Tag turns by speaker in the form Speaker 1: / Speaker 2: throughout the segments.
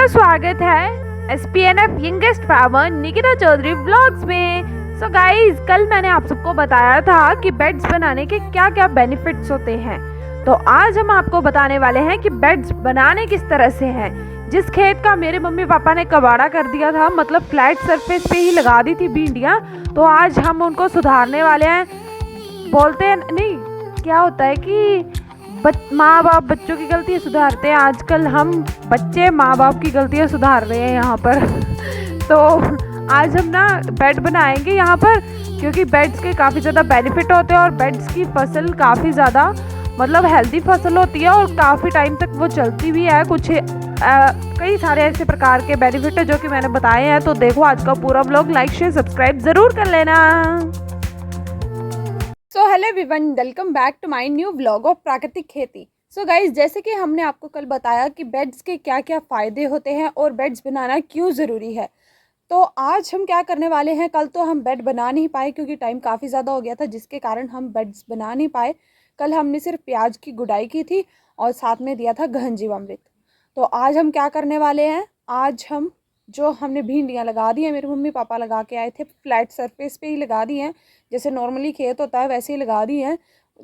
Speaker 1: सबका स्वागत है SPNF youngest farmer Nikita Chaudhary blogs में। सो गाइस, कल मैंने आप सबको बताया था कि बेड्स बनाने के क्या क्या बेनिफिट्स होते हैं। तो आज हम आपको बताने वाले हैं कि बेड्स बनाने किस तरह से हैं। जिस खेत का मेरे मम्मी पापा ने कबाड़ा कर दिया था, मतलब फ्लैट सरफेस पे ही लगा दी थी भिंडियाँ, तो आज हम उनको सुधारने वाले हैं। बोलते हैं नहीं, क्या होता है कि माँ बाप बच्चों की गलतियाँ सुधारते हैं, आजकल हम बच्चे माँ बाप की गलतियाँ सुधार रहे हैं यहाँ पर। तो आज हम ना बेड बनाएंगे यहाँ पर, क्योंकि बेड्स के काफ़ी ज़्यादा बेनिफिट होते हैं और बेड्स की फसल काफ़ी ज़्यादा मतलब हेल्दी फसल होती है और काफ़ी टाइम तक वो चलती भी है। कुछ कई सारे ऐसे प्रकार के बेनिफिट है जो कि मैंने बताए हैं। तो देखो आज का पूरा ब्लॉग, लाइक शेयर सब्सक्राइब ज़रूर कर लेना। So hello everyone, welcome back to my new vlog of प्राकृतिक खेती। सो गाइज, जैसे कि हमने आपको कल बताया कि बेड्स के क्या क्या फ़ायदे होते हैं और बेड्स बनाना क्यों ज़रूरी है, तो आज हम क्या करने वाले हैं। कल तो हम बेड बना नहीं पाए क्योंकि टाइम काफ़ी ज़्यादा हो गया था, जिसके कारण हम बेड्स बना नहीं पाए। कल हमने सिर्फ प्याज की गुड़ाई की थी और साथ में दिया था गहन जीवामृत। तो आज हम क्या करने वाले हैं, आज हम जो हमने भिंडियाँ लगा दी हैं, मेरे मम्मी पापा लगा के आए थे, फ्लैट सरफेस पे ही लगा दी हैं, जैसे नॉर्मली खेत होता है वैसे ही लगा दी हैं।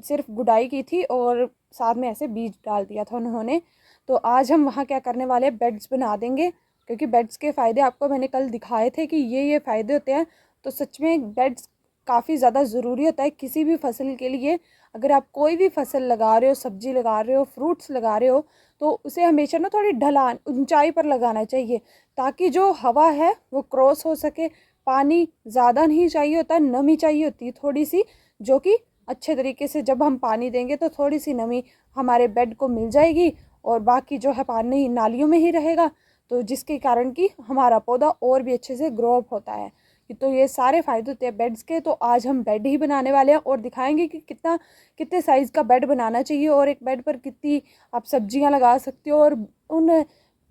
Speaker 1: सिर्फ गुड़ाई की थी और साथ में ऐसे बीज डाल दिया था उन्होंने। तो आज हम वहाँ क्या करने वाले हैं, बेड्स बना देंगे, क्योंकि बेड्स के फ़ायदे आपको मैंने कल दिखाए थे कि ये फ़ायदे होते हैं। तो सच में बेड्स काफ़ी ज़्यादा ज़रूरी होता है किसी भी फसल के लिए। अगर आप कोई भी फसल लगा रहे हो, सब्जी लगा रहे हो, फ्रूट्स लगा रहे हो, तो उसे हमेशा ना थोड़ी ढलान ऊंचाई पर लगाना चाहिए, ताकि जो हवा है वो क्रॉस हो सके। पानी ज़्यादा नहीं चाहिए होता, नमी चाहिए होती है थोड़ी सी, जो कि अच्छे तरीके से जब हम पानी देंगे तो थोड़ी सी नमी हमारे बेड को मिल जाएगी और बाकी जो है पानी नालियों में ही रहेगा, तो जिसके कारण कि हमारा पौधा और भी अच्छे से ग्रो अप होता है। तो ये सारे फ़ायदे होते हैं बेड्स के। तो आज हम बेड ही बनाने वाले हैं और दिखाएंगे कि कितने साइज़ का बेड बनाना चाहिए और एक बेड पर कितनी आप सब्जियां लगा सकते हो, और उन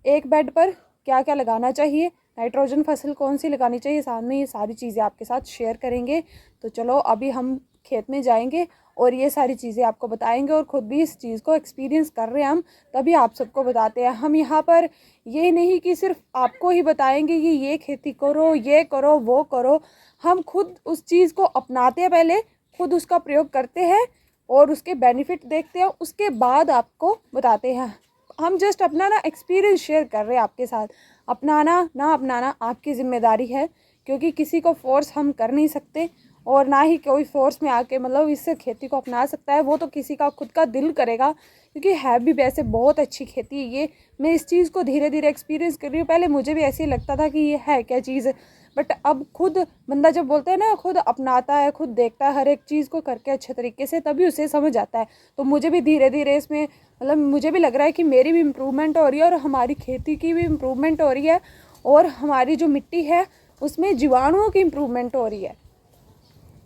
Speaker 1: एक बेड पर क्या क्या लगाना चाहिए, नाइट्रोजन फसल कौन सी लगानी चाहिए, साथ में ये सारी चीज़ें आपके साथ शेयर करेंगे। तो चलो अभी हम खेत में जाएंगे और ये सारी चीज़ें आपको बताएंगे और ख़ुद भी इस चीज़ को एक्सपीरियंस कर रहे हैं हम, तभी आप सबको बताते हैं। हम यहाँ पर ये नहीं कि सिर्फ आपको ही बताएंगे कि ये खेती करो, ये करो, वो करो। हम खुद उस चीज़ को अपनाते हैं, पहले खुद उसका प्रयोग करते हैं और उसके बेनिफिट देखते हैं, उसके बाद आपको बताते हैं। हम जस्ट अपना ना एक्सपीरियंस शेयर कर रहे हैं आपके साथ। अपनाना ना अपनाना आपकी ज़िम्मेदारी है, क्योंकि किसी को फोर्स हम कर नहीं सकते और ना ही कोई फोर्स में आके मतलब इससे खेती को अपना सकता है। वो तो किसी का खुद का दिल करेगा, क्योंकि है भी वैसे बहुत अच्छी खेती है ये। मैं इस चीज़ को धीरे धीरे एक्सपीरियंस कर रही हूँ। पहले मुझे भी ऐसे ही लगता था कि ये है क्या चीज़, बट अब खुद बंदा जब बोलते हैं ना, खुद अपनाता है, खुद देखता है हर एक चीज़ को करके अच्छे तरीके से, तभी उसे समझ आता है। तो मुझे भी धीरे धीरे इसमें मतलब मुझे भी लग रहा है कि मेरी भी इम्प्रूवमेंट हो रही है और हमारी खेती की भी इम्प्रूवमेंट हो रही है और हमारी जो मिट्टी है उसमें जीवाणुओं की इम्प्रूवमेंट हो रही है।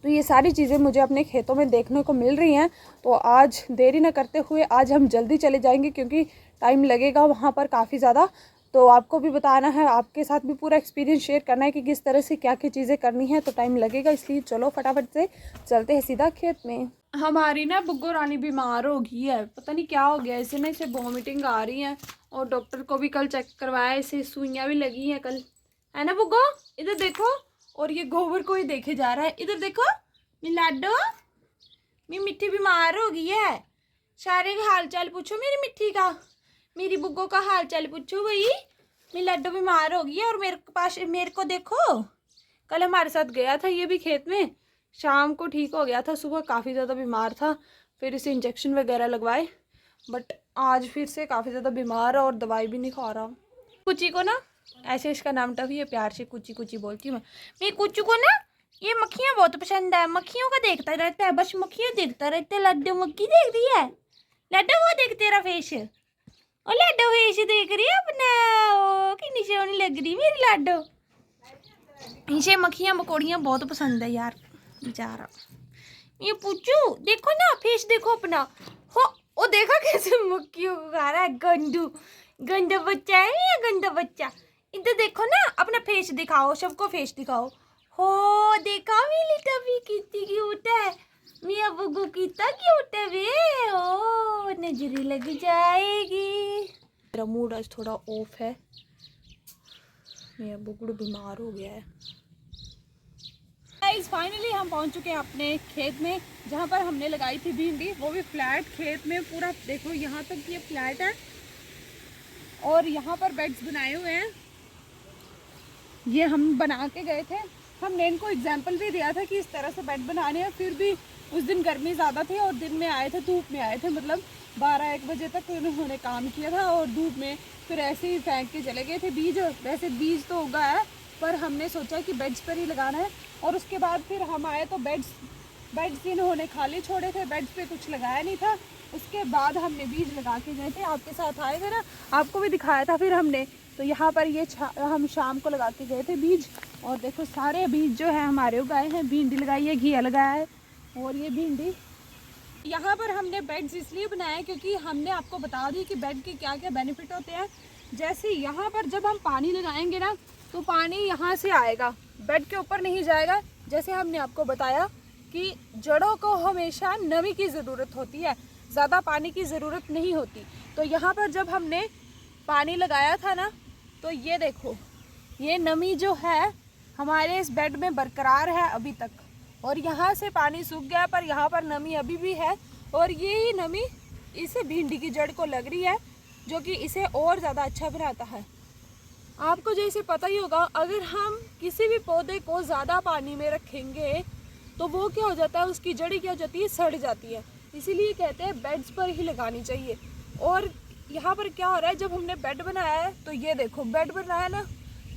Speaker 1: तो ये सारी चीज़ें मुझे अपने खेतों में देखने को मिल रही हैं। तो आज देरी न करते हुए आज हम जल्दी चले जाएंगे, क्योंकि टाइम लगेगा वहाँ पर काफ़ी ज़्यादा। तो आपको भी बताना है, आपके साथ भी पूरा एक्सपीरियंस शेयर करना है कि किस तरह से क्या क्या चीज़ें करनी है, तो टाइम लगेगा। इसलिए चलो फटाफट से चलते हैं सीधा खेत में। हमारी ना बुग्गो रानी बीमार हो गई है, पता नहीं क्या हो गया इसे ना, इसे वॉमिटिंग आ रही है और डॉक्टर को भी कल चेक करवाया, इसे सुइयाँ भी लगी हैं कल, है ना बुग्गो? इधर देखो, और ये गोबर को ही देखे जा रहा है। इधर देखो मेरी लाडो, मेरी मिट्टी बीमार हो गई है। सारे का हाल चाल पूछो मेरी मिट्टी का, मेरी बुग्गो का हाल चाल पूछो भाई। मेरी लाडो बीमार हो गई है और मेरे को देखो, कल हमारे साथ गया था ये भी खेत में, शाम को ठीक हो गया था, सुबह काफ़ी ज़्यादा बीमार था, फिर इसे इंजेक्शन वगैरह लगवाए, बट आज फिर से काफ़ी ज़्यादा बीमार है और दवाई भी नहीं खा रहा। कुची को ना, ऐसे इसका नाम टफी है, प्यार से कुची कुची बोलती हूँ मैं। मेरी कुचू को ना ये मक्खियाँ बहुत पसंद है, मक्खियों का देखता रहता है, बस मक्खियाँ देखता रहता है। लड्डू मक्खी देख रही है, लड्डू वो देख तेरा फेस, और लड्डू फेस देख रही है अपना, ओ कितनी सोहनी लग रही मेरी लाडो। इसे मक्खियाँ मकोड़ियाँ बहुत पसंद है यार बेचारा। ये पूछू देखो ना, फेस देखो अपना, हो वो देखा कैसे मक्खियों को खा रहा है, गंदू गंदा बच्चा है या गंदा बच्चा। इधर देखो ना, अपना फेस दिखाओ, सबको फेस दिखाओ। हो देखा मेरी टफी कितनी क्यूट है, मेरा बुग्गू कितना क्यूट है वे, ओ नजरी लग जाएगी। मेरा मूड आज थोड़ा ऑफ है मेरा बुगड़ू बीमार हो गया है। गाइस फाइनली हम पहुंच चुके हैं अपने खेत में, जहां पर हमने लगाई थी भिंडी, वो भी फ्लैट खेत में। पूरा देखो यहाँ तक ये फ्लैट है और यहाँ पर बेड्स बनाए हुए हैं। ये हम बना के गए थे, हमने इनको एग्जाम्पल भी दिया था कि इस तरह से बेड बनाने हैं। फिर भी उस दिन गर्मी ज़्यादा थी और दिन में आए थे, धूप में आए थे, मतलब 12-1 बजे तक उन्होंने काम किया था और धूप में फिर ऐसे ही फेंक के चले गए थे बीज। वैसे बीज तो उगा है पर हमने सोचा कि बेड्स पर ही लगाना है। और उसके बाद फिर हम आए तो बेड्स इन्होंने खाली छोड़े थे, बेड्स पे कुछ लगाया नहीं था। उसके बाद हमने बीज लगा के गए थे, आपके साथ आए थे ना, आपको भी दिखाया था फिर हमने। तो यहाँ पर ये हम शाम को लगा के गए थे बीज। और देखो सारे बीज जो है हमारे उगाए हैं। भिंडी लगाई है, घिया लगाया है और ये भिंडी। यहाँ पर हमने बेड्स इसलिए बनाए क्योंकि हमने आपको बता दी कि बेड के क्या क्या बेनिफिट होते हैं। जैसे यहाँ पर जब हम पानी लगाएंगे ना तो पानी यहाँ से आएगा, बेड के ऊपर नहीं जाएगा। जैसे हमने आपको बताया कि जड़ों को हमेशा नमी की ज़रूरत होती है, ज़्यादा पानी की ज़रूरत नहीं होती। तो यहाँ पर जब हमने पानी लगाया था ना तो ये देखो, ये नमी जो है हमारे इस बेड में बरकरार है अभी तक। और यहाँ से पानी सूख गया पर यहाँ पर नमी अभी भी है और ये ही नमी इस भिंडी की जड़ को लग रही है, जो कि इसे और ज़्यादा अच्छा बनाता है। आपको जैसे पता ही होगा, अगर हम किसी भी पौधे को ज़्यादा पानी में रखेंगे तो वो क्या हो जाता है, उसकी जड़ी क्या हो जाती है, सड़ जाती है। इसीलिए कहते हैं बेड्स पर ही लगानी चाहिए। और यहाँ पर क्या हो रहा है, जब हमने बेड बनाया है तो ये देखो बेड बनाया ना,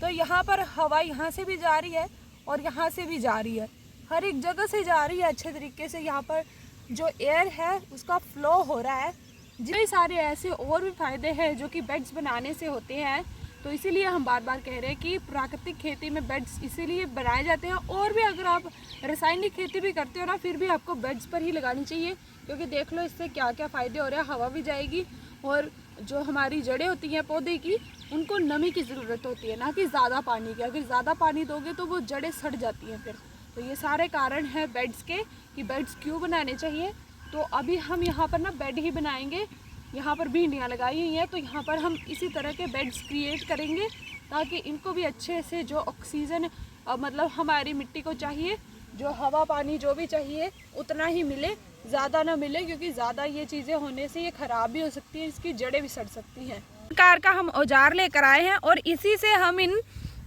Speaker 1: तो यहाँ पर हवा यहाँ से भी जा रही है और यहाँ से भी जा रही है, हर एक जगह से जा रही है अच्छे तरीके से। यहाँ पर जो एयर है उसका फ्लो हो रहा है। जितने सारे ऐसे और भी फ़ायदे हैं जो कि बेड्स बनाने से होते हैं। तो इसीलिए हम बार बार कह रहे हैं कि प्राकृतिक खेती में बेड्स इसीलिए बनाए जाते हैं। और भी अगर आप रासायनिक खेती भी करते हो ना, फिर भी आपको बेड्स पर ही लगानी चाहिए, क्योंकि देख लो इससे क्या क्या फ़ायदे हो रहे हैं। हवा भी जाएगी और जो हमारी जड़ें होती हैं पौधे की, उनको नमी की ज़रूरत होती है, ना कि ज़्यादा पानी की। अगर ज़्यादा पानी दोगे तो वो जड़ें सड़ जाती हैं फिर। तो ये सारे कारण हैं बेड्स के कि बेड्स क्यों बनाने चाहिए। तो अभी हम यहाँ पर ना बेड ही बनाएंगे। यहाँ पर भिंडियाँ लगाई हुई हैं तो यहाँ पर हम इसी तरह के बेड्स क्रिएट करेंगे ताकि इनको भी अच्छे से जो ऑक्सीजन मतलब हमारी मिट्टी को चाहिए, जो हवा पानी जो भी चाहिए उतना ही मिले, ज़्यादा ना मिले, क्योंकि ज़्यादा ये चीज़ें होने से ये ख़राब भी हो सकती है, इसकी जड़ें भी सड़ सकती हैं। प्रकार का हम औजार लेकर आए हैं और इसी से हम इन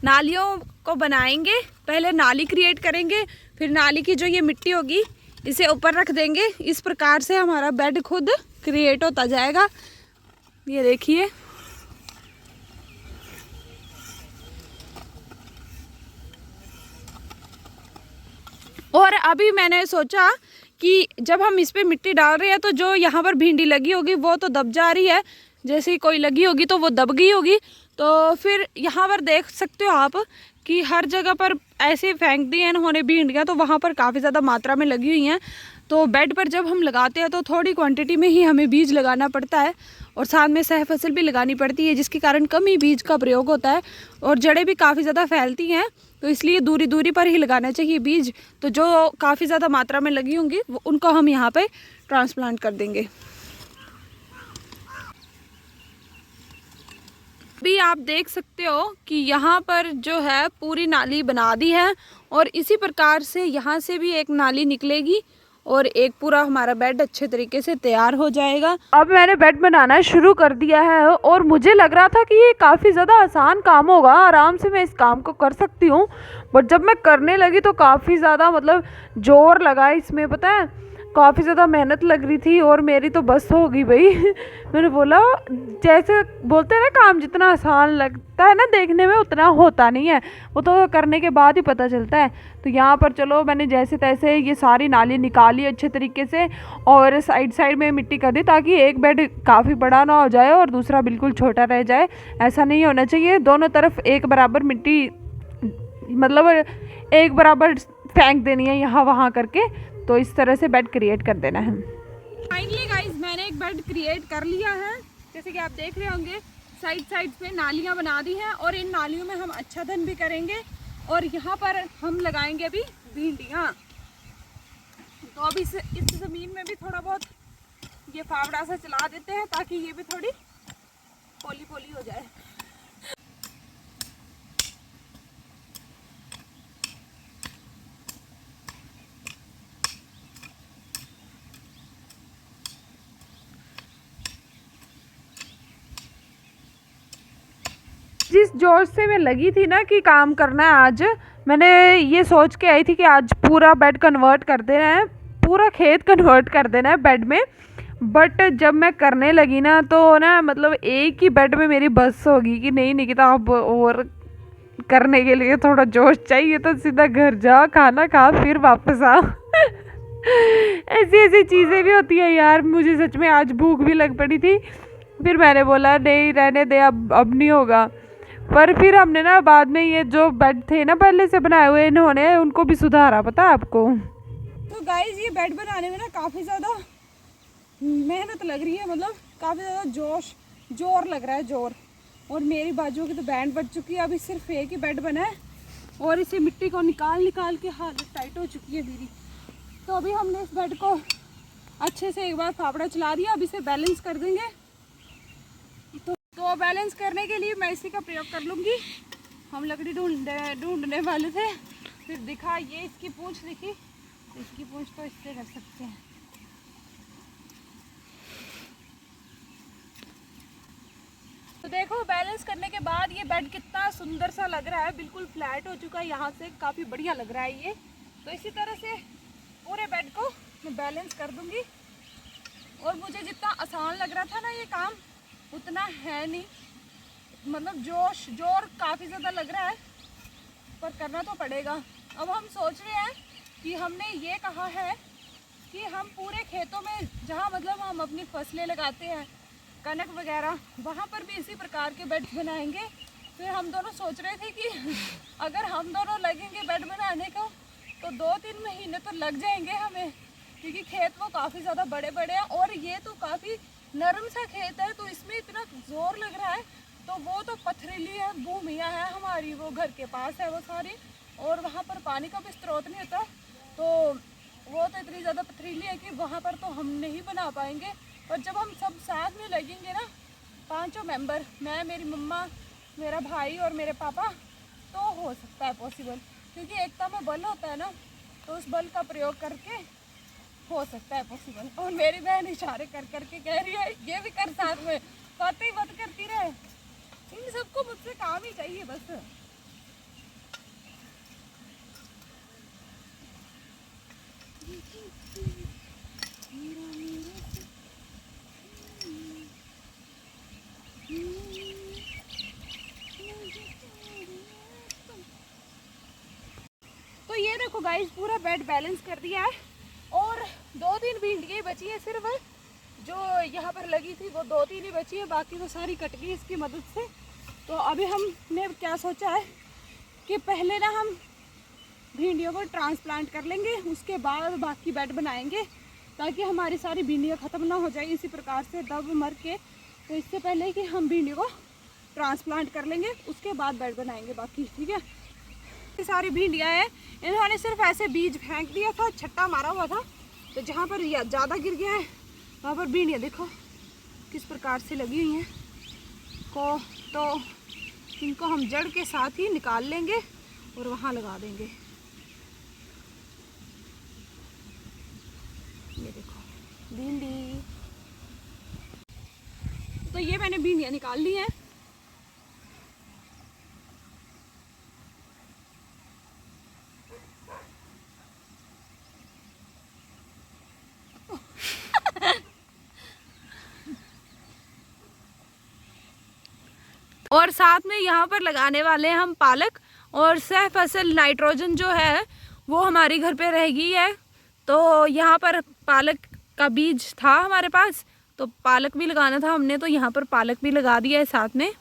Speaker 1: नालियों को बनाएंगे। पहले नाली क्रिएट करेंगे, फिर नाली की जो ये मिट्टी होगी इसे ऊपर रख देंगे। इस प्रकार से हमारा बेड खुद क्रिएट होता जाएगा। ये देखिए, और अभी मैंने सोचा कि जब हम इस पे मिट्टी डाल रहे हैं तो जो यहाँ पर भिंडी लगी होगी वो तो दब जा रही है, जैसे ही कोई लगी होगी तो वो दब गई होगी। तो फिर यहाँ पर देख सकते हो आप कि हर जगह पर ऐसे फेंक दी हैं इन्होंने भिंडियाँ, तो वहाँ पर काफ़ी ज़्यादा मात्रा में लगी हुई हैं। तो बेड पर जब हम लगाते हैं तो थोड़ी क्वांटिटी में ही हमें बीज लगाना पड़ता है और साथ में सह फसल भी लगानी पड़ती है, जिसके कारण कम ही बीज का प्रयोग होता है और जड़ें भी काफ़ी ज़्यादा फैलती हैं। तो इसलिए दूरी दूरी पर ही लगाना चाहिए बीज। तो जो काफ़ी ज़्यादा मात्रा में लगी होंगी उनको हम यहाँ पे ट्रांसप्लांट कर देंगे। अभी आप देख सकते हो कि यहाँ पर जो है पूरी नाली बना दी है और इसी प्रकार से यहाँ से भी एक नाली निकलेगी और एक पूरा हमारा बेड अच्छे तरीके से तैयार हो जाएगा। अब मैंने बेड बनाना शुरू कर दिया है और मुझे लग रहा था कि ये काफ़ी ज़्यादा आसान काम होगा, आराम से मैं इस काम को कर सकती हूँ। बट जब मैं करने लगी तो काफ़ी ज़्यादा मतलब जोर लगा इसमें, पता है, काफ़ी ज़्यादा मेहनत लग रही थी और मेरी तो बस हो गई भाई। मैंने बोला, जैसे बोलते हैं ना, काम जितना आसान लगता है ना देखने में उतना होता नहीं है, वो तो करने के बाद ही पता चलता है। तो यहाँ पर चलो मैंने जैसे तैसे ये सारी नाली निकाली अच्छे तरीके से और साइड साइड में मिट्टी कर दी ताकि एक बेड काफ़ी बड़ा ना हो जाए और दूसरा बिल्कुल छोटा रह जाए। ऐसा नहीं होना चाहिए, दोनों तरफ एक बराबर मिट्टी मतलब एक बराबर फेंक देनी है यहाँ वहाँ करके। तो इस तरह से बेड क्रिएट कर देना है। फाइनली गाइस मैंने एक बेड क्रिएट कर लिया है, जैसे कि आप देख रहे होंगे साइड साइड पे नालियाँ बना दी हैं और इन नालियों में हम आच्छादन भी करेंगे और यहाँ पर हम लगाएंगे अभी भिंडियाँ। तो अब इस ज़मीन में भी थोड़ा बहुत ये फावड़ा सा चला देते हैं ताकि ये भी थोड़ी पोली पोली हो जाए। जिस जोश से मैं लगी थी ना कि काम करना है आज, मैंने ये सोच के आई थी कि आज पूरा बेड कन्वर्ट कर देना है, पूरा खेत कन्वर्ट कर देना है बेड में। बट जब मैं करने लगी ना तो ना मतलब एक ही बेड में मेरी बस होगी कि नहीं निकिता अब और करने के लिए थोड़ा जोश चाहिए, तो सीधा घर जा, खाना खा, फिर वापस आ। ऐसी ऐसी चीज़ें भी होती है यार। मुझे सच में आज भूख भी लग पड़ी थी, फिर मैंने बोला नहीं रहने दे, अब नहीं होगा। पर फिर हमने ना बाद में ये जो बेड थे ना पहले से बनाए हुए, इन्होंने उनको भी सुधारा, पता है आपको। तो गाइस ये बेड बनाने में ना काफ़ी ज़्यादा मेहनत लग रही है, मतलब काफ़ी ज़्यादा जोर लग रहा है, जोर। और मेरी बाजुओं की तो बैंड बज चुकी है, अभी सिर्फ एक ही बेड बना है और इसे मिट्टी को निकाल निकाल के हालत टाइट हो चुकी है मेरी। तो अभी हमने इस बेड को अच्छे से एक बार फावड़ा चला दिया, अब इसे बैलेंस कर देंगे। तो बैलेंस करने के लिए मैं इसी का प्रयोग कर लूँगी। हम लकड़ी ढूंढने वाले थे, फिर दिखा ये इसकी पूंछ दिखी, तो इसकी पूंछ तो इससे कर सकते हैं। तो देखो बैलेंस करने के बाद ये बेड कितना सुंदर सा लग रहा है, बिल्कुल फ्लैट हो चुका है, यहाँ से काफ़ी बढ़िया लग रहा है ये। तो इसी तरह से पूरे बेड को मैं बैलेंस कर दूंगी। और मुझे जितना आसान लग रहा था ना ये काम, उतना है नहीं, मतलब जोर काफ़ी ज़्यादा लग रहा है, पर करना तो पड़ेगा। अब हम सोच रहे हैं कि हमने ये कहा है कि हम पूरे खेतों में जहाँ मतलब हम अपनी फसलें लगाते हैं, कनक वगैरह, वहाँ पर भी इसी प्रकार के बेड बनाएंगे। फिर हम दोनों सोच रहे थे कि अगर हम दोनों लगेंगे बेड बनाने को तो 2-3 महीने तो लग जाएंगे हमें, क्योंकि खेत वो काफ़ी ज़्यादा बड़े बड़े हैं और ये तो काफ़ी नरम सा खेत है, तो इसमें इतना जोर लग रहा है। तो वो तो पथरीली है, भूमियाँ हैं हमारी, वो घर के पास है वो सारी, और वहाँ पर पानी का भी स्रोत नहीं होता, तो वो तो इतनी ज़्यादा पथरीली है कि वहाँ पर तो हम नहीं बना पाएंगे। और जब हम सब साथ में लगेंगे ना, 5 मेंबर, मैं, मेरी मम्मा, मेरा भाई और मेरे पापा, तो हो सकता है पॉसिबल, क्योंकि एकता में बल होता है ना, तो उस बल का प्रयोग करके हो सकता है पॉसिबल। और मेरी बहन इशारे कर करके कह रही है ये भी कर साथ में, बातें ही मत करती रहे। इन सबको मुझसे काम ही चाहिए बस। तो ये देखो गाइस पूरा बेड बैलेंस कर दिया है, और 2-3 भिंडियाँ बची है सिर्फ, जो यहाँ पर लगी थी वो 2-3 ही बची है, बाकी तो सारी कट गई इसकी मदद से। तो अभी हमने क्या सोचा है कि पहले ना हम भिंडियों को ट्रांसप्लांट कर लेंगे, उसके बाद बाकी बेड बनाएंगे, ताकि हमारी सारी भिंडियाँ ख़त्म ना हो जाए इसी प्रकार से दब मर के। तो इससे पहले कि हम भिंडियों को ट्रांसप्लांट कर लेंगे, उसके बाद बेड बनाएंगे बाकी, ठीक है। सारी भिंडियाँ हैं, इन्होंने सिर्फ ऐसे बीज फेंक दिया था, छट्टा मारा हुआ था, तो जहाँ पर ज़्यादा गिर गया है वहाँ पर भिंडियाँ देखो किस प्रकार से लगी हुई हैं को। तो इनको हम जड़ के साथ ही निकाल लेंगे और वहाँ लगा देंगे। ये देखो भिंडी, तो ये मैंने भिंडियाँ निकाल ली हैं। और साथ में यहाँ पर लगाने वाले हैं हम पालक, और सह फसल नाइट्रोजन जो है वो हमारी घर पे रहेगी है। तो यहाँ पर पालक का बीज था हमारे पास, तो पालक भी लगाना था हमने, तो यहाँ पर पालक भी लगा दिया है साथ में।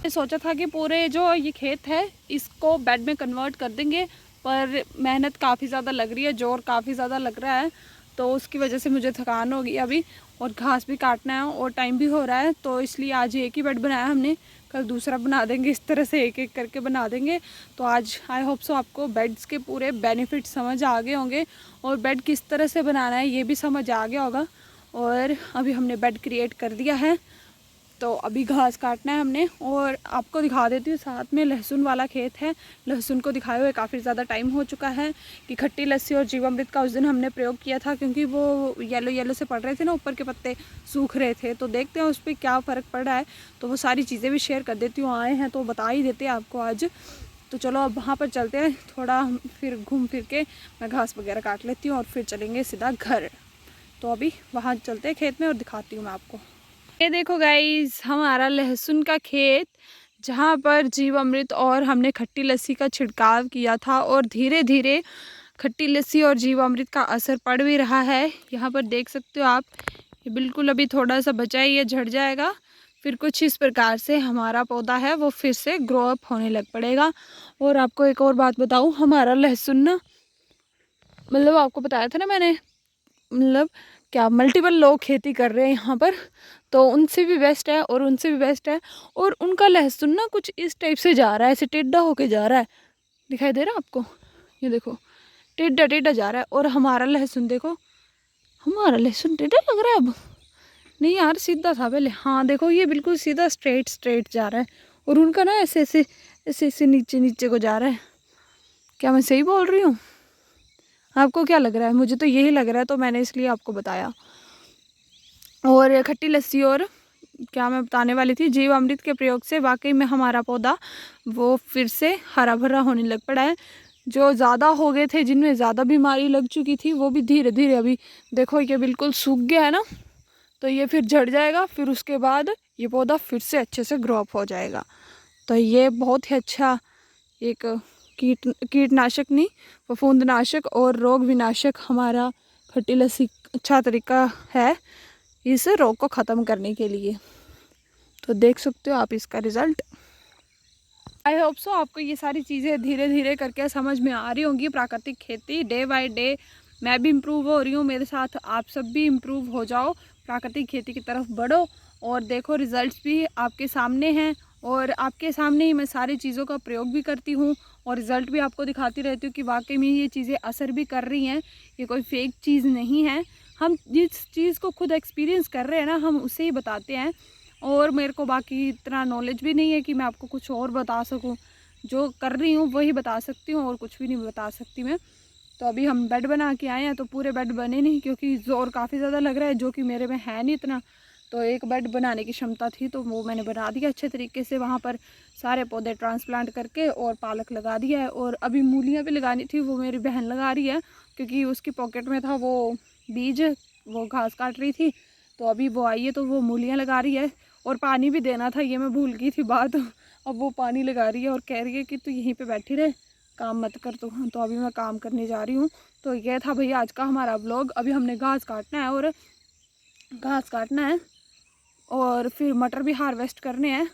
Speaker 1: सोचा था कि पूरे जो ये खेत है इसको बेड में कन्वर्ट कर देंगे, पर मेहनत काफ़ी ज़्यादा लग रही है, जोर काफ़ी ज़्यादा लग रहा है, तो उसकी वजह से मुझे थकान हो गई अभी, और घास भी काटना है और टाइम भी हो रहा है, तो इसलिए आज एक ही बेड बनाया हमने, कल दूसरा बना देंगे, इस तरह से एक एक करके बना देंगे। तो आज आई होप सो आपको बेड्स के पूरे बेनिफिट समझ आ गए होंगे, और बेड किस तरह से बनाना है ये भी समझ आ गया होगा। और अभी हमने बेड क्रिएट कर दिया है, तो अभी घास काटना है हमने, और आपको दिखा देती हूँ साथ में लहसुन वाला खेत है। लहसुन को दिखाए हुए काफ़ी ज़्यादा टाइम हो चुका है कि खट्टी लस्सी और जीवामृत का उस दिन हमने प्रयोग किया था, क्योंकि वो येलो येलो से पड़ रहे थे ना, ऊपर के पत्ते सूख रहे थे। तो देखते हैं उस पर क्या फ़र्क पड़ रहा है, तो वो सारी चीज़ें भी शेयर कर देती हूँ। आए हैं तो बता ही देते हैं आपको आज। तो चलो अब वहाँ पर चलते हैं, थोड़ा फिर घूम फिर के मैं घास वगैरह काट लेती हूँ और फिर चलेंगे सीधा घर। तो अभी वहाँ चलते हैं खेत में और दिखाती हूँ मैं आपको। ये देखो गाइस, हमारा लहसुन का खेत, जहाँ पर जीवामृत और हमने खट्टी लस्सी का छिड़काव किया था, और धीरे धीरे खट्टी लस्सी और जीवामृत का असर पड़ भी रहा है। यहाँ पर देख सकते हो आप, ये बिल्कुल अभी थोड़ा सा बचा ही है, झड़ जाएगा। फिर कुछ इस प्रकार से हमारा पौधा है वो फिर से ग्रो अप होने लग पड़ेगा। और आपको एक और बात बताऊँ, हमारा लहसुन ना, मतलब आपको बताया था ना मैंने, मतलब क्या मल्टीपल लोग खेती कर रहे हैं यहाँ पर, तो उनसे भी बेस्ट है और उनसे भी बेस्ट है। और उनका लहसुन ना कुछ इस टाइप से जा रहा है, ऐसे टेढ़ा होके जा रहा है, दिखाई दे रहा है आपको? ये देखो, टेढ़ा टेढ़ा जा रहा है। और हमारा लहसुन देखो, हमारा लहसुन टेढ़ा लग रहा है अब। नहीं यार, सीधा था पहले। हाँ देखो, ये बिल्कुल सीधा स्ट्रेट स्ट्रेट जा रहा है, और उनका ना ऐसे ऐसे ऐसे ऐसे नीचे नीचे को जा रहा है। क्या मैं सही बोल रही हूँ? आपको क्या लग रहा है? मुझे तो यही लग रहा है, तो मैंने इसलिए आपको बताया। और खट्टी लस्सी और क्या मैं बताने वाली थी, जीवामृत के प्रयोग से वाकई में हमारा पौधा वो फिर से हरा भरा होने लग पड़ा है। जो ज़्यादा हो गए थे, जिनमें ज़्यादा बीमारी लग चुकी थी, वो भी धीरे धीरे अभी देखो ये बिल्कुल सूख गया है ना, तो ये फिर झड़ जाएगा। फिर उसके बाद ये पौधा फिर से अच्छे से ग्रो अप हो जाएगा। तो ये बहुत ही अच्छा एक कीटनाशक नहीं, फफूंदनाशक और रोग विनाशक हमारा खट्टी लस्सी अच्छा तरीका है इस रोग को ख़त्म करने के लिए। तो देख सकते हो आप इसका रिज़ल्ट। आई होप सो आपको ये सारी चीज़ें धीरे धीरे करके समझ में आ रही होंगी। प्राकृतिक खेती डे बाय डे मैं भी इम्प्रूव हो रही हूँ, मेरे साथ आप सब भी इम्प्रूव हो जाओ, प्राकृतिक खेती की तरफ बढ़ो। और देखो रिज़ल्ट्स भी आपके सामने हैं, और आपके सामने ही मैं सारी चीज़ों का प्रयोग भी करती हूँ, और रिज़ल्ट भी आपको दिखाती रहती हूँ कि वाकई में ये चीज़ें असर भी कर रही हैं। ये कोई फेक चीज़ नहीं है। हम जिस चीज़ को खुद एक्सपीरियंस कर रहे हैं ना, हम उसे ही बताते हैं। और मेरे को बाकी इतना नॉलेज भी नहीं है कि मैं आपको कुछ और बता सकूं। जो कर रही हूँ वही बता सकती हूँ, और कुछ भी नहीं बता सकती मैं। तो अभी हम बेड बना के आए हैं, तो पूरे बेड बने नहीं, क्योंकि ज़ोर काफ़ी ज़्यादा लग रहा है, जो कि मेरे में है नहीं इतना। तो एक बेड बनाने की क्षमता थी, तो वो मैंने बना दिया अच्छे तरीके से। वहाँ पर सारे पौधे ट्रांसप्लांट करके और पालक लगा दिया है। और अभी मूलियाँ भी लगानी थी, वो मेरी बहन लगा रही है, क्योंकि उसकी पॉकेट में था वो बीज, वो घास काट रही थी। तो अभी वो आई है तो वो मूलियाँ लगा रही है। और पानी भी देना था, ये मैं भूल गई थी बात। अब वो पानी लगा रही है और कह रही है कि तू यहीं पे बैठी रहे, काम मत कर। तो अभी मैं काम करने जा रही हूँ। तो ये था भैया आज का हमारा व्लॉग। अभी हमने घास काटना है, और घास काटना है और फिर मटर भी हार्वेस्ट करने हैं।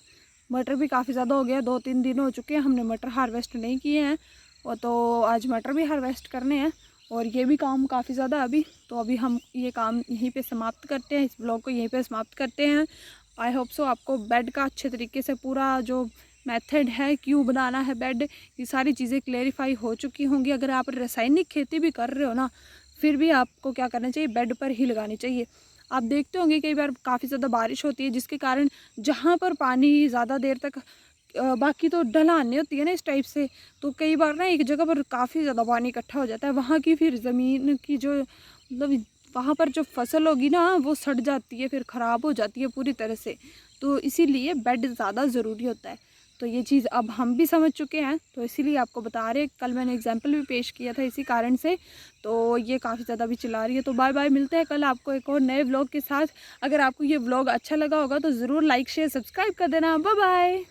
Speaker 1: मटर भी काफ़ी ज़्यादा हो गया, 2-3 दिन हो चुके हैं हमने मटर हार्वेस्ट नहीं किए हैं, और तो आज मटर भी हार्वेस्ट करने हैं। और ये भी काम काफ़ी ज़्यादा है अभी। तो अभी हम ये काम यहीं पे समाप्त करते हैं, इस ब्लॉग को यहीं पे समाप्त करते हैं। आई होप सो आपको बेड का अच्छे तरीके से पूरा जो मेथड है, क्यों बनाना है बेड, ये सारी चीज़ें क्लेरिफाई हो चुकी होंगी। अगर आप रासायनिक खेती भी कर रहे हो ना, फिर भी आपको क्या करना चाहिए, बेड पर ही लगानी चाहिए। आप देखते होंगे कई बार काफ़ी ज़्यादा बारिश होती है, जिसके कारण जहाँ पर पानी ज़्यादा देर तक बाकी तो ढलान नहीं होती है ना इस टाइप से, तो कई बार ना एक जगह पर काफ़ी ज़्यादा पानी इकट्ठा हो जाता है। वहाँ की फिर ज़मीन की जो मतलब वहाँ पर जो फसल होगी ना, वो सड़ जाती है, फिर ख़राब हो जाती है पूरी तरह से। तो इसीलिए बेड ज़्यादा ज़रूरी होता है। तो ये चीज़ अब हम भी समझ चुके हैं, तो इसीलिए आपको बता रहे। कल मैंने एग्जाम्पल भी पेश किया था इसी कारण से। तो ये काफ़ी ज़्यादा भी चिल्ला रही है। तो बाय बाय, मिलते हैं कल आपको एक और नए व्लॉग के साथ। अगर आपको ये व्लॉग अच्छा लगा होगा तो ज़रूर लाइक शेयर सब्सक्राइब कर देना। Bye bye.